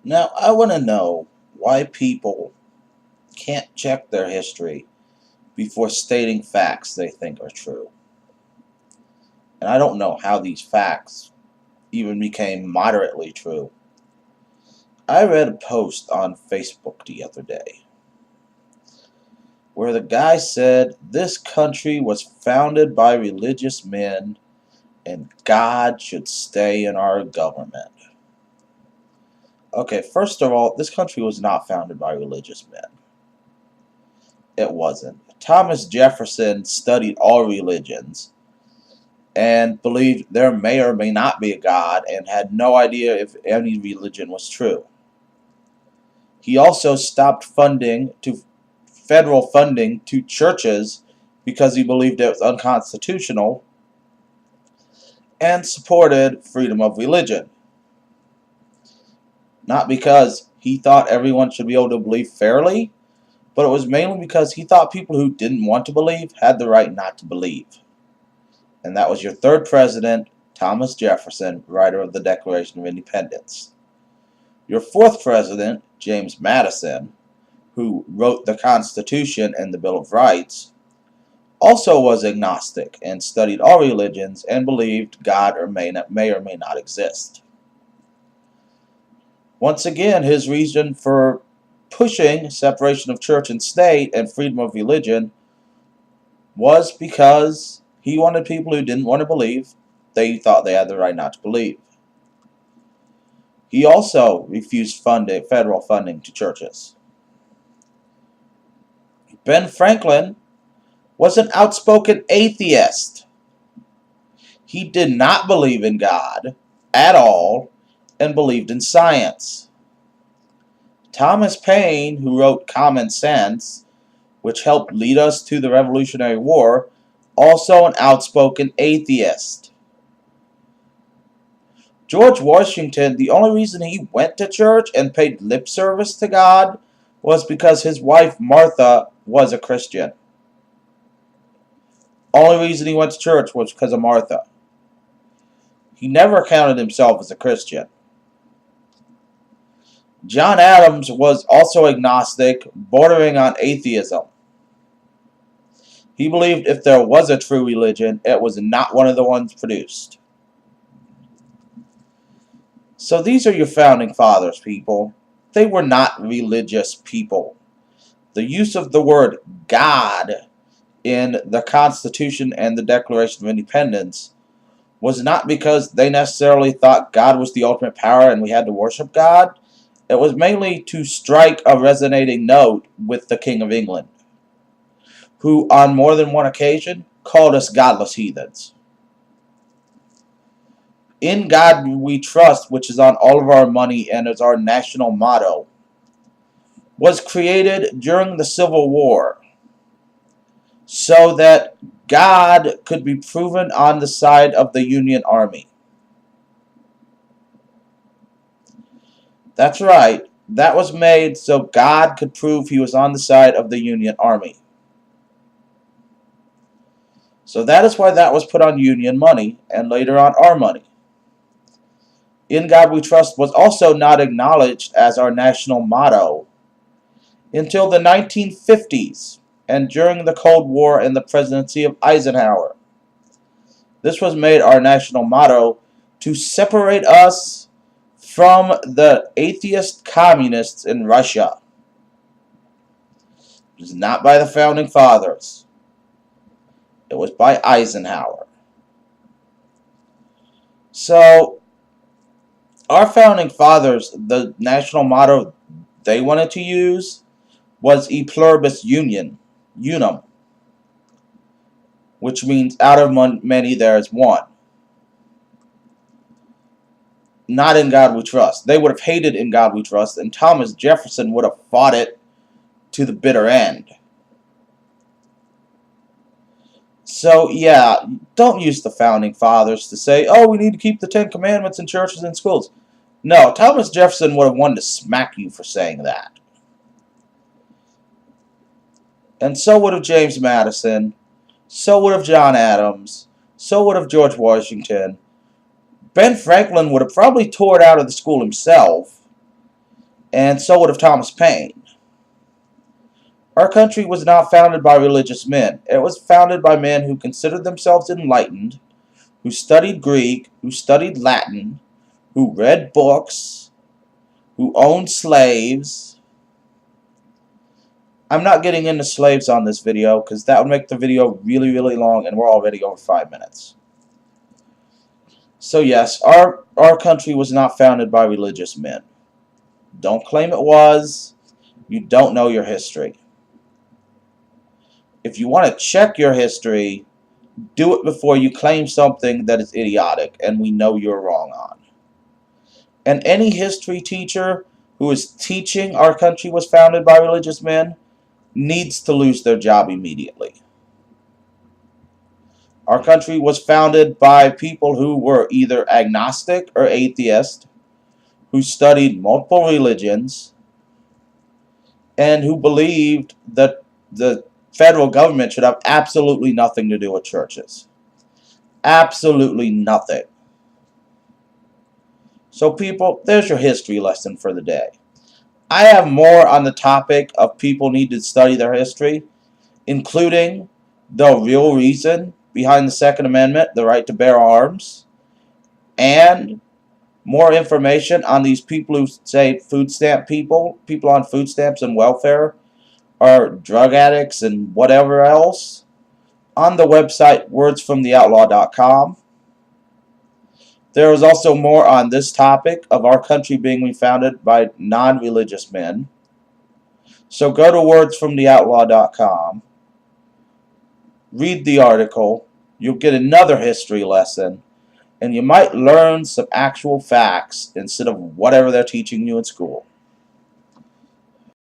Now, I want to know why people can't check their history before stating facts they think are true. And I don't know how these facts even became moderately true. I read a post on Facebook the other day where the guy said this country was founded by religious men and God should stay in our government. Okay, first of all, this country was not founded by religious men. It wasn't. Thomas Jefferson studied all religions and believed there may or may not be a God and had no idea if any religion was true. He also stopped federal funding to churches because he believed it was unconstitutional and supported freedom of religion. Not because he thought everyone should be able to believe fairly, but it was mainly because he thought people who didn't want to believe had the right not to believe. And that was your third president, Thomas Jefferson, writer of the Declaration of Independence. Your fourth president, James Madison, who wrote the Constitution and the Bill of Rights, also was agnostic and studied all religions and believed God may or may not exist. Once again, his reason for pushing separation of church and state and freedom of religion was because he wanted people who didn't want to believe, they thought they had the right not to believe. He also refused federal funding to churches. Ben Franklin was an outspoken atheist. He did not believe in God at all and believed in science. Thomas Paine, who wrote Common Sense, which helped lead us to the Revolutionary War, also an outspoken atheist. George Washington, the only reason he went to church and paid lip service to God was because his wife Martha was a Christian. Only reason he went to church was because of Martha. He never counted himself as a Christian. John Adams was also agnostic, bordering on atheism. He believed if there was a true religion, it was not one of the ones produced. So these are your founding fathers, people. They were not religious people. The use of the word God in the Constitution and the Declaration of Independence was not because they necessarily thought God was the ultimate power and we had to worship God. It was mainly to strike a resonating note with the King of England, who on more than one occasion called us godless heathens. In God we trust, which is on all of our money and is our national motto, was created during the Civil War so that God could be proven on the side of the Union Army. That's right, that was made so God could prove he was on the side of the Union Army. So that is why that was put on Union money and later on our money. In God We Trust was also not acknowledged as our national motto until the 1950s and during the Cold War and the presidency of Eisenhower. This was made our national motto to separate us from the atheist communists in Russia. It was not by the founding fathers. It was by Eisenhower. So, our founding fathers, the national motto they wanted to use was E Pluribus Unum, which means out of many there is one. Not In God We Trust. They would have hated In God We Trust, and Thomas Jefferson would have fought it to the bitter end. So, yeah, don't use the founding fathers to say, oh, we need to keep the Ten Commandments in churches and schools. No, Thomas Jefferson would have wanted to smack you for saying that. And so would have James Madison, so would have John Adams, so would have George Washington. Ben Franklin would have probably tore it out of the school himself, and so would have Thomas Paine. Our country was not founded by religious men. It was founded by men who considered themselves enlightened, who studied Greek, who studied Latin, who read books, who owned slaves. I'm not getting into slaves on this video because that would make the video really, really long, and we're already over 5 minutes. So yes, our country was not founded by religious men. Don't claim it was. You don't know your history. If you want to check your history, do it before you claim something that is idiotic and we know you're wrong on. And any history teacher who is teaching our country was founded by religious men needs to lose their job immediately. Our country was founded by people who were either agnostic or atheist, who studied multiple religions, and who believed that the federal government should have absolutely nothing to do with churches. Absolutely nothing. So people, there's your history lesson for the day. I have more on the topic of people need to study their history, including the real reason behind the Second Amendment, the right to bear arms, and more information on these people who say food stamp people on food stamps and welfare, are drug addicts and whatever else, on the website wordsfromtheoutlaw.com. There is also more on this topic of our country being founded by non-religious men. So go to wordsfromtheoutlaw.com, read the article, you'll get another history lesson, and you might learn some actual facts instead of whatever they're teaching you in school.